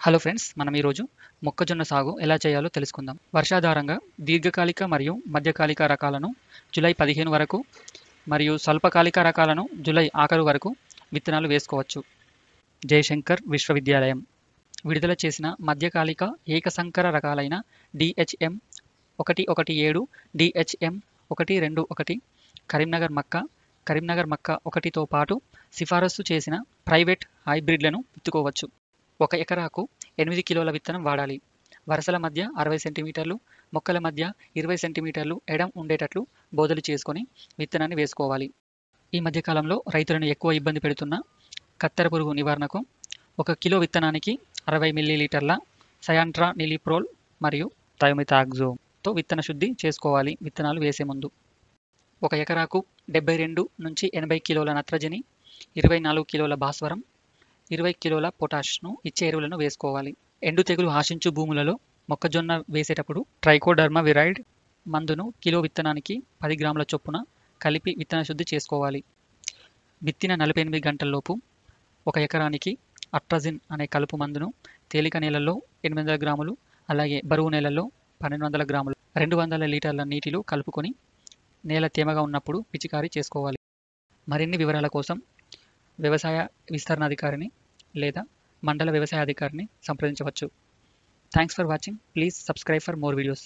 Hello friends, మనం ఈరోజు మొక్కజొన్న సాగు ఎలా చేయాలో తెలుసుకుందాం. వర్షాధారంగా దీర్ఘకాలిక మరియు మధ్యకాలిక రకాలను జూలై 15 వరకు మరియు స్వల్పకాలిక రకాలను జూలై ఆఖరు వరకు విత్తనాలు వేసుకోవచ్చు. జయశంకర్ విశ్వవిద్యాలయం విడుదల చేసిన మధ్యకాలిక ఏకసంకర రకాలైన DHM 117, DHM 121, కరీంనగర్ మక్క 1తో పాటు సిఫారసు చేసిన ప్రైవేట్ హైబ్రిడ్లను విత్తుకోవచ్చు. 1 ఎకరాకు 8 కిలోల విత్తనం వాడాలి. వరుసల మధ్య 60 సెంటీమీటర్లు, మొక్కల మధ్య 20 సెంటీమీటర్లు ఎడం ఉండేటట్లు బోదలు చేసుకొని విత్తనాన్ని వేసుకోవాలి. ఈ మధ్యకాలంలో రైతులను ఎక్కువ ఇబ్బంది పెడుతున్న కత్తెర పురుగు నివారణకు 1 కిలో విత్తనానికి 60 మిల్లీలీటర్ల సయాంట్రా నిలిప్రోల్ మరియు థయోమిథాక్సోతో విత్తన శుద్ధి చేసుకోవాలి. విత్తనాలు వేసే ముందు 1 ఎకరాకు 72 నుంచి 80 కిలోల నత్రజని, 24 కిలోల భాస్వరం, 20 కిలోల పొటాష్ను ఇచ్చే ఎరువులను వేసుకోవాలి. ఎండు తెగులు ఆశించు భూములలో మొక్కజొన్న వేసేటప్పుడు ట్రైకోడర్మా విరైడ్ మందును కిలో విత్తనానికి 10 గ్రాముల చొప్పున కలిపి విత్తన శుద్ధి చేసుకోవాలి. విత్తిన 48 గంటల్లోపు 1 ఎకరానికి అట్రజిన్ అనే కలుపు మందును తేలిక నేలల్లో 800 గ్రాములు, అలాగే బరువు నేలల్లో 1200 గ్రాములు 200 లీటర్ల నీటిలో కలుపుకొని నేల తేమగా ఉన్నప్పుడు పిచికారీ చేసుకోవాలి. మరిన్ని వివరాల కోసం వ్యవసాయ విస్తరణాధికారిని లేదా మండల వ్యవసాయ అధికారిని సంప్రదించవచ్చు. Thanks for watching. Please subscribe for more videos.